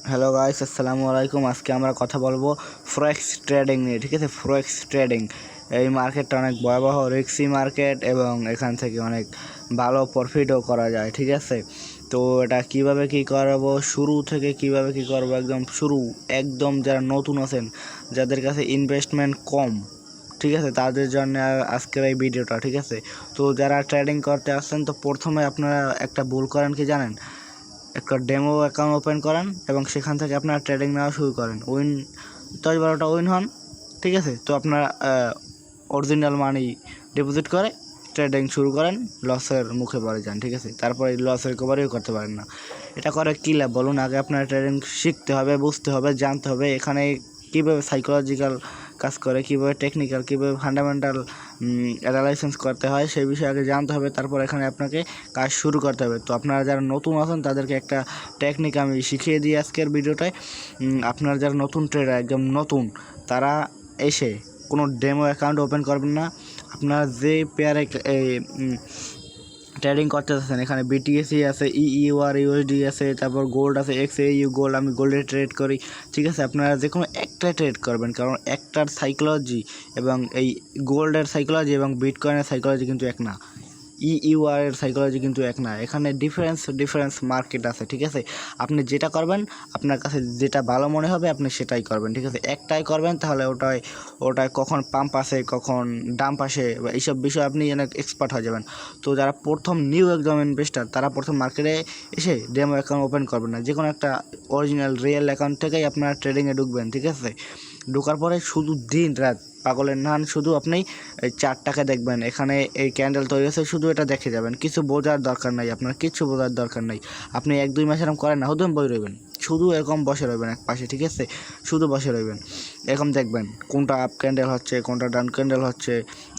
Hello guys, আসসালামু আলাইকুম। আজকে আমরা কথা বলবো ফরেক্স ট্রেডিং নিয়ে। ঠিক আছে, ফরেক্স ট্রেডিং এই মার্কেটটা অনেক ভয়াবহ রিস্কি মার্কেট এবং এখান থেকে অনেক ভালো প্রফিটও করা যায়। ঠিক আছে, তো এটা কিভাবে কি করবো, শুরু থেকে কিভাবে কি করবো, একদম যারা নতুন আছেন, যাদের কাছে ইনভেস্টমেন্ট কম, ঠিক আছে, তাদের জন্য আজকের এই ভিডিওটা। ঠিক আছে, তো যারা ট্রেডিং করতে আসছেন, তো প্রথমে আপনারা একটা ভুল করেন কি জানেন, একটা ডেমো অ্যাকাউন্ট ওপেন করেন এবং সেখান থেকে আপনারা ট্রেডিং নেওয়া শুরু করেন। 10-12টা উইন হন, ঠিক আছে, তো আপনারা অরিজিনাল মানি ডিপোজিট করে ট্রেডিং শুরু করেন, লসের মুখে পড়ে যান। ঠিক আছে, তারপরে লসের রিকভারিও করতে পারেন না। এটা করে কী লাভ বলুন? আগে আপনারা ট্রেডিং শিখতে হবে, বুঝতে হবে, জানতে হবে এখানে কীভাবে সাইকোলজিক্যাল কাজ করে, কীভাবে টেকনিক্যাল, কীভাবে ফান্ডামেন্টাল অ্যানালাইসিস করতে হয়, সেই বিষয়ে আগে জানতে হবে। তারপর এখানে আপনাকে কাজ শুরু করতে হবে। তো আপনারা যারা নতুন আছেন তাদেরকে একটা টেকনিক আমি শিখিয়ে দিই আজকের ভিডিওটায়। আপনারা যারা নতুন ট্রেডার, একদম নতুন, তারা এসে কোনো ডেমো অ্যাকাউন্ট ওপেন করবেন না। আপনারা যে পেয়ারে ট্রেডিং করতে চাচ্ছেন, এখানে বিটিএসি আছে, ইইউআর ইউএসডি আছে, তারপর গোল্ড আছে, এক্সএইউ গোল্ড, আমি গোল্ডে ট্রেড করি। ঠিক আছে, আপনারা যে কোনো একটা ট্রেড করবেন, কারণ একটার সাইকোলজি এবং এই গোল্ডের সাইকোলজি এবং বিটকয়েনের সাইকোলজি কিন্তু এক না, ইইউআর এর সাইকোলজি কিন্তু এক না। এখানে ডিফারেন্স মার্কেট আছে। ঠিক আছে, আপনি যেটা করবেন, আপনার কাছে যেটা ভালো মনে হবে আপনি সেটাই করবেন। ঠিক আছে, একটাই করবেন, তাহলে ওটায় কখন পাম্প আসে, কখন ডাম্প আসে, বা এইসব বিষয়ে আপনি অনেক এক্সপার্ট হয়ে যাবেন। তো যারা প্রথম নিউ একদম ইনভেস্টার, তারা প্রথম মার্কেটে এসে ডেমো অ্যাকাউন্ট ওপেন করবেন না, যে কোনো একটা অরিজিনাল রিয়েল অ্যাকাউন্ট থেকেই আপনারা ট্রেডিংয়ে ঢুকবেন। ঠিক আছে, ঢোকার পরে শুধু দিন রাত পাগলের নান, শুধু আপনি এই চার্টটাকে দেখবেন, এখানে এই ক্যান্ডেল তৈরি হয়েছে, শুধু এটা দেখে যাবেন, কিছু বোঝার দরকার নাই, আপনার কিছু বোঝার দরকার নাই। আপনি 1-2 মাস এরকম করেন না, হুদুম বই রইবেন, শুধু এরকম বসে রইবেন এক পাশে। ঠিক আছে, শুধু বসে রইবেন, এরকম দেখবেন কোনটা আপ ক্যান্ডেল হচ্ছে, কোনটা ডাউন ক্যান্ডেল হচ্ছে,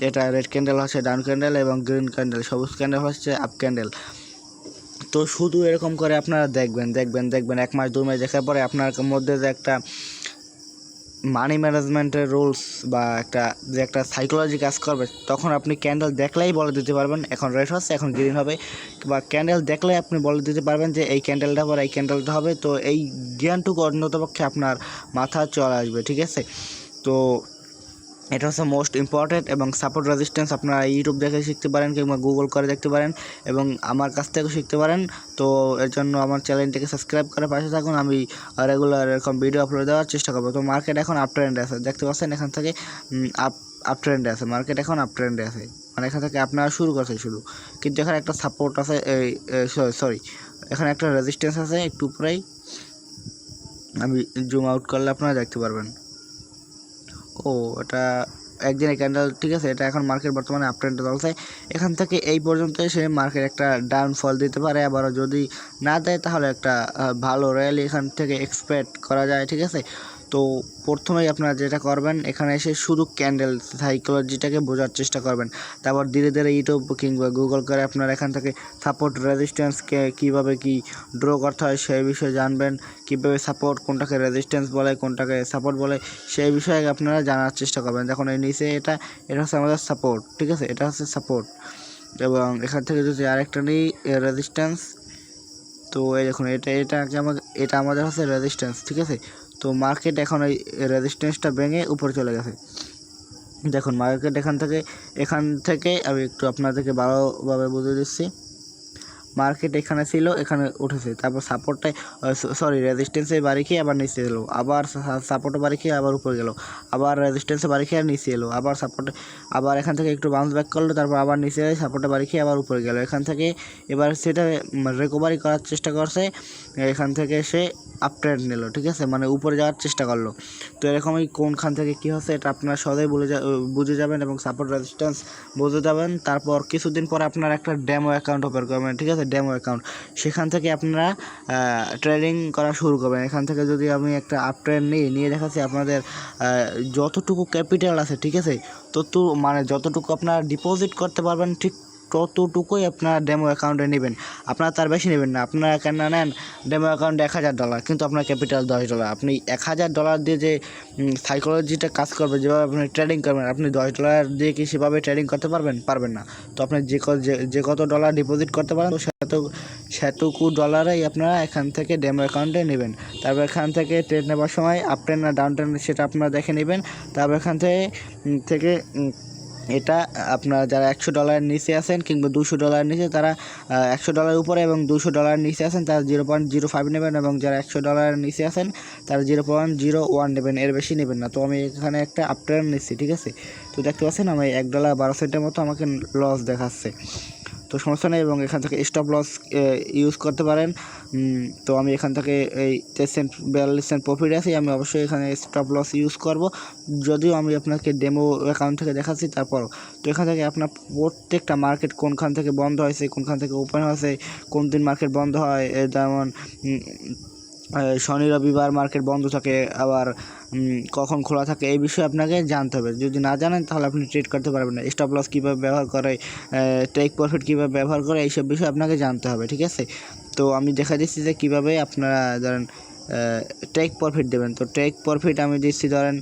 এটা রেড ক্যান্ডেল হচ্ছে ডাউন ক্যান্ডেল, এবং গ্রিন ক্যান্ডেল, সবুজ ক্যান্ডেল হচ্ছে আপ ক্যান্ডেল। তো শুধু এরকম করে আপনারা দেখবেন 1 মাস 2 মাস দেখার পরে আপনার মধ্যে যে একটা মানি ম্যানেজমেন্টের রুলস বা একটা সাইকোলজি কাজ করবে, তখন আপনি ক্যান্ডেল দেখলেই বলে দিতে পারবেন এখন রেড হচ্ছে, এখন গ্রিন হবে, বা ক্যান্ডেল দেখলেই আপনি বলে দিতে পারবেন যে এই ক্যান্ডেলটা পর এই ক্যান্ডেলটা হবে। তো এই জ্ঞানটুকু অন্ততপক্ষে আপনার মাথা চলে আসবে। ঠিক আছে, তো এটা হচ্ছে মোস্ট ইম্পর্টেন্ট। এবং সাপোর্ট রেজিস্ট্যান্স আপনারা ইউটিউব দেখে শিখতে পারেন, কিংবা গুগল করে দেখতে পারেন, এবং আমার কাছ থেকেও শিখতে পারেন। তো এর জন্য আমার চ্যানেলটিকে সাবস্ক্রাইব করে পাশে থাকুন, আমি রেগুলার এরকম ভিডিও আপলোড দেওয়ার চেষ্টা করবো। তো মার্কেট এখন আপ ট্রেন্ডে আছে, দেখতে পাচ্ছেন, এখান থেকে আপ ট্রেন্ডে আছে, মার্কেট এখন আপ ট্রেন্ডে আছে, মানে এখান থেকে আপনারা শুরু করছে শুধু। কিন্তু এখানে একটা সাপোর্ট আছে, সরি, এখানে একটা রেজিস্ট্যান্স আছে একটু উপরেই, আমি জুম আউট করলে আপনারা দেখতে পারবেন। ও, এটা একদিনের ক্যান্ডেল। ঠিক আছে, এটা এখন মার্কেট বর্তমানে আপ ট্রেন্ডে চলছে। এখান থেকে এই পর্যন্ত এসে মার্কেট একটা ডাউনফল দিতে পারে, আবারও যদি না দেয় তাহলে একটা ভালো র্যালি এখান থেকে এক্সপেক্ট করা যায়। ঠিক আছে, তো প্রথমেই আপনারা যেটা করবেন, এখানে এসে শুধু ক্যান্ডেল সাইকোলজিটাকে বোঝার চেষ্টা করবেন। তারপর ধীরে ধীরে ইউটিউব কিংবা গুগল করে আপনারা এখান থেকে সাপোর্ট রেজিস্ট্যান্সকে কীভাবে কি ড্র করতে হয় সেই বিষয়ে জানবেন, কীভাবে সাপোর্ট, কোনটাকে রেজিস্ট্যান্স বলে, কোনটাকে সাপোর্ট বলে, সেই বিষয়ে আপনারা জানার চেষ্টা করবেন। দেখুন এই নিচে এটা হচ্ছে আমাদের সাপোর্ট। ঠিক আছে, এটা হচ্ছে সাপোর্ট, এবং এখান থেকে যদি আরেকটা নিই রেজিস্ট্যান্স, তো এই দেখুন এটা আমাদের হচ্ছে রেজিস্ট্যান্স। ঠিক আছে, তো মার্কেট এখন এই রেজিস্ট্যান্সটা ভেঙে উপরে চলে গেছে। দেখুন মার্কেট এখান থেকে আমি একটু আপনাদেরকে ভালোভাবে বুঝিয়ে দিচ্ছি। মার্কেট এখানে ছিল, এখানে উঠেছে, তারপর সাপোর্টটাই রেজিস্ট্যান্সে বাড়ি খেয়ে আবার নিচে এলো, আবার সাপোর্টে বাড়ি খেয়ে আবার উপরে গেল, আবার রেজিস্ট্যান্সে বাড়ি খেয়ে আর নিচে এলো, আবার সাপোর্টে, আবার এখান থেকে একটু বাউন্স ব্যাক করলো, তারপর আবার নিচে সাপোর্টে বাড়ি খেয়ে আবার উপরে গেল। এখান থেকে এবার সেটা রিকভারি করার চেষ্টা করছে, এখান থেকে সে আপ ট্রেন্ড নিল। ঠিক আছে, মানে উপরে যাওয়ার চেষ্টা করলো। তো এরকমই কোনখান থেকে কী হচ্ছে এটা আপনারা সহজেই বুঝে যাবেন, এবং সাপোর্ট রেজিস্ট্যান্স বুঝে যাবেন। তারপর কিছুদিন পর আপনার একটা ডেমো অ্যাকাউন্ট ওপেন করবেন। ঠিক আছে, ডেমো অ্যাকাউন্ট, সেখান থেকে আপনারা ট্রেডিং করা শুরু করবেন। এখান থেকে যদি আমি একটা আপ ট্রেন্ড নিয়ে দেখাচ্ছি, আপনাদের যতটুকু ক্যাপিটাল আছে, ঠিক আছে, মানে যতটুকু আপনারা ডিপোজিট করতে পারবেন, ঠিক ততটুকুই আপনারা ডেমো অ্যাকাউন্টে নেবেন, আপনারা তার বেশি নেবেন না। আপনারা কেন নেন ডেমো অ্যাকাউন্টে $1000, কিন্তু আপনার ক্যাপিটাল $10। আপনি $1000 দিয়ে যে সাইকোলজিটা কাজ করবে, যেভাবে আপনি ট্রেডিং করবেন, আপনি $10 দিয়ে কি সেভাবে ট্রেডিং করতে পারবেন না। তো আপনি যে কত ডলার ডিপোজিট করতে পারেন, তো সেটুকু ডলারেই আপনারা এখান থেকে ডেমো অ্যাকাউন্টে নেবেন। তারপর এখান থেকে ট্রেড নেওয়ার সময় আপ ট্রেন না ডাউন ট্রেন সেটা আপনারা দেখে নেবেন। তারপর এখান থেকে এটা আপনারা যারা $100 নিচে আছেন কিংবা $200 নিচে, তারা $100 উপরে এবং $200 নিচে আছেন তারা 0.05 নেবেন, এবং যারা $100 নিচে আছেন তারা 0.01 নেবেন, এর বেশি নেবেন না। তো আমি এখানে একটা আপ ট্রেন নিচ্ছি, ঠিক আছে। তো দেখতে পাচ্ছেন আমি $1.12 মতো আমাকে লস দেখাচ্ছে, তো সমস্যা নেই। এবং এখান থেকে স্টপ লস ইউজ করতে পারেন। তো আমি এখান থেকে এই 43 সেন্ট প্রফিট আছে, আমি অবশ্যই এখানে স্টপ লস ইউজ করব, যদিও আমি আপনাকে ডেমো অ্যাকাউন্ট থেকে দেখাচ্ছি তারপর। তো এখান থেকে আপনার প্রত্যেকটা মার্কেট কোনখান থেকে বন্ধ হয়েছে, কোনখান থেকে ওপেন হয়েছে, কোন দিন মার্কেট বন্ধ হয়, যেমন শনি রবিবার মার্কেট বন্ধ থাকে, আবার কখন খোলা থাকে, এই বিষয়ে আপনাকে জানতে হবে। যদি না জানেন তাহলে আপনি ট্রেড করতে পারবেন না। স্টপ লস কীভাবে ব্যবহার করে, টেক প্রফিট কীভাবে ব্যবহার করে, এইসব বিষয়ে আপনাকে জানতে হবে, ঠিক আছে। তো আমি দেখা দিচ্ছি যে কীভাবে আপনারা ধরেন টেক প্রফিট দেবেন। তো টেক প্রফিট আমি দিচ্ছি ধরেন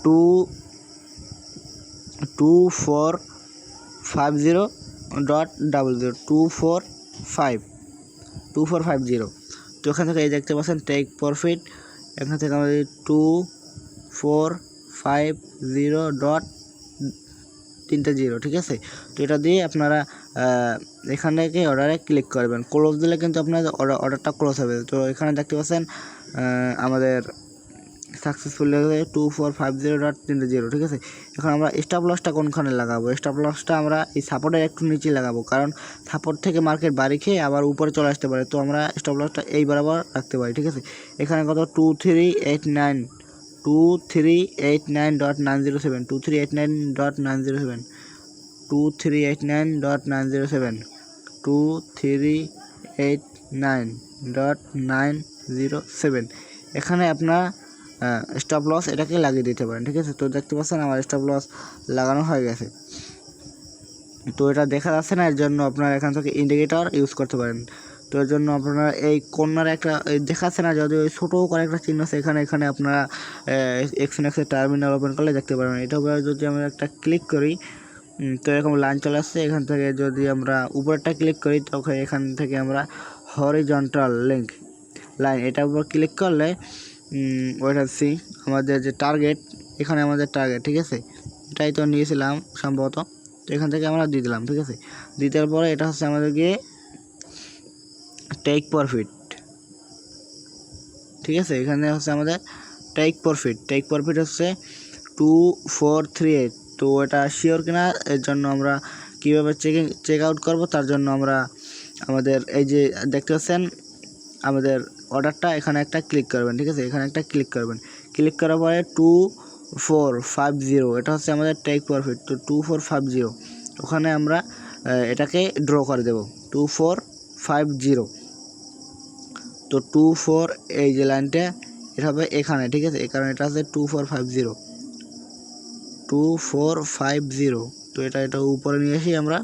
2450.00 তো এখান থেকে এই দেখতে পাচ্ছেন টেক প্রফিট, এখান থেকে আমাদের 2450.0, ঠিক আছে। তো এটা দিয়ে আপনারা এখান থেকে অর্ডারে ক্লিক করবেন, ক্লোজ দিলে কিন্তু আপনার অর্ডারটা ক্লোজ হবে। তো এখানে দেখতে পাচ্ছেন আমাদের সাকসেসফুল হয়ে 2450.0, ঠিক আছে। এখন আমরা স্টপ লসটা কোনখানে লাগাবো? স্টপ লসটা আমরা এই সাপোর্টের একটু নিচে লাগাবো, কারণ সাপোর্ট থেকে মার্কেট বাড়ি খেয়ে আবার উপরে চলে আসতে পারে। তো আমরা স্টপ লসটা এই বরাবর রাখতে পারি, ঠিক আছে। এখানে কত 2389.907 2389.907 এখানে আপনার স্টপ লস এটাকে লাগিয়ে দিতে পারেন, ঠিক আছে। তো দেখতে পাচ্ছেন আমার স্টপ লস লাগানো হয়ে গেছে। তো এটা দেখা যাচ্ছে না, এর জন্য আপনারা এখান থেকে ইন্ডিকেটর ইউজ করতে পারেন। তো এর জন্য আপনারা এই কর্নারে একটা দেখাচ্ছে না, যদি ওই ছোটো করে একটা চিহ্ন আছে, এখানে আপনারা এক্সের টার্মিনাল ওপেন করলে দেখতে পারবেন। এটা উপরে যদি আমরা একটা ক্লিক করি, তো এরকম লাইন চলে আসছে। এখান থেকে যদি আমরা উপরেরটা ক্লিক করি, তখন এখান থেকে আমরা হরিজন্টাল লাইন এটার উপর ক্লিক করলে ওইটা সি আমাদের যে টার্গেট, এখানে আমাদের টার্গেট, ঠিক আছে। এটাই তো নিয়েছিলাম সম্ভবত, তো এখান থেকে আমরা দিয়ে দিলাম, ঠিক আছে। দিয়ে দেওয়ার পরে এটা হচ্ছে আমাদেরকে টেক প্রফিট, ঠিক আছে। এখানে হচ্ছে আমাদের টেক প্রফিট হচ্ছে 2438। তো এটা শিওর কিনা, এর জন্য আমরা কীভাবে চেক আউট করবো, তার জন্য আমরা আমাদের এই যে দেখতে পাচ্ছেন আমাদের অর্ডারটা, এখানে একটা ক্লিক করবেন, ঠিক আছে। এখানে একটা ক্লিক করবেন, ক্লিক করার পরে 2450 এটা হচ্ছে আমাদের টেক প্রফিট। তো 2450 ওখানে আমরা এটাকে ড্র করে দেব 2450। তো 24 এই যে লাইনটা এটা হবে এখানে, ঠিক আছে। এই কারণে এটা হচ্ছে 2450। তো এটা উপরে নিয়ে আসি আমরা,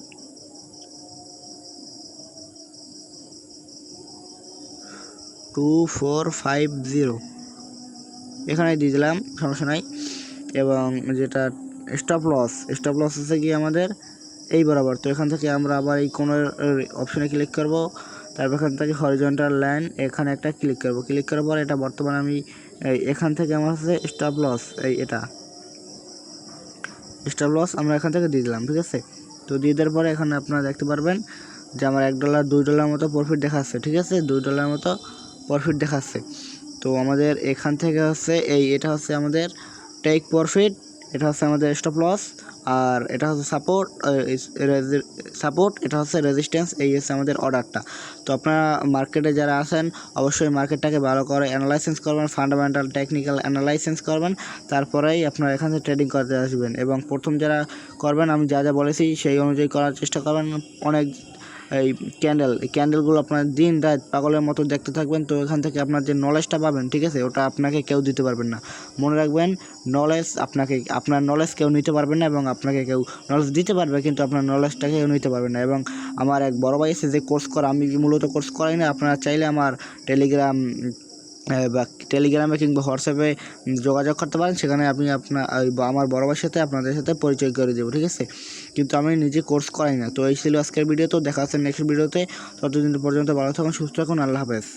2450 এখানে দিয়ে দিলাম, সমস্যা নাই। এবং যেটা স্টপ লস হচ্ছে কি আমাদের এই বরাবর। তো এখান থেকে আমরা আবার এই কোণের অপশানে ক্লিক করব, তারপর এখান থেকে হরিজন্টাল লাইন এখানে একটা ক্লিক করব। ক্লিক করার পর এটা বর্তমানে আমি এখান থেকে আমার হচ্ছে স্টপ লস, এটা স্টপ লস আমরা এখান থেকে দিয়ে দিলাম, ঠিক আছে। তো দিয়ে দেওয়ার পরে এখানে আপনারা দেখতে পারবেন যে আমার $1 $2 মতো প্রফিট দেখাচ্ছে, ঠিক আছে। $2 মতো প্রফিট দেখাচ্ছে। তো আমাদের এখান থেকে হচ্ছে এটা হচ্ছে আমাদের টেক প্রফিট, এটা হচ্ছে আমাদের স্টপ লস, আর এটা হচ্ছে সাপোর্ট, এটা হচ্ছে রেজিস্ট্যান্স, এই হচ্ছে আমাদের অর্ডারটা। তো আপনারা মার্কেটে যারা আছেন অবশ্যই মার্কেটটাকে ভালো করে অ্যানালাইসিস করবেন, ফান্ডামেন্টাল টেকনিক্যাল অ্যানালাইসিস করবেন, তারপরেই আপনারা এখান থেকে ট্রেডিং করতে আসবেন। এবং প্রথম যারা করবেন আমি যা বলেছি সেই অনুযায়ী করার চেষ্টা করবেন। অনেক এই ক্যান্ডেলগুলো আপনার দিন রাত পাগলের মতো দেখতে থাকবেন, তো এখান থেকে আপনার যে নলেজটা পাবেন, ঠিক আছে, ওটা আপনাকে কেউ দিতে পারবেন না। মনে রাখবেন, আপনার নলেজ কেউ নিতে পারবেন না, এবং আপনাকে কেউ নলেজ দিতে পারবে কিন্তু আপনার নলেজটাকে কেউ নিতে পারবে না। এবং আমার এক বড় ভাই আছে যে কোর্স করা, আমি মূলত কোর্স করাই না। আপনারা চাইলে আমার টেলিগ্রামে কিংবা হোয়াটসঅ্যাপে যোগাযোগ করতে পারেন, সেখানে আমি আমার বড় ভাইয়ের সাথে আপনাদের সাথে পরিচয় করে দেবো, ঠিক আছে। কিন্তু আমি নিজে কোর্স করাই না। তো এই ছিল আজকের ভিডিও, তো দেখা হচ্ছে নেক্সট ভিডিওতে। ততদিন পর্যন্ত ভালো থাকুন, সুস্থ থাকুন, আল্লাহ হাফেজ।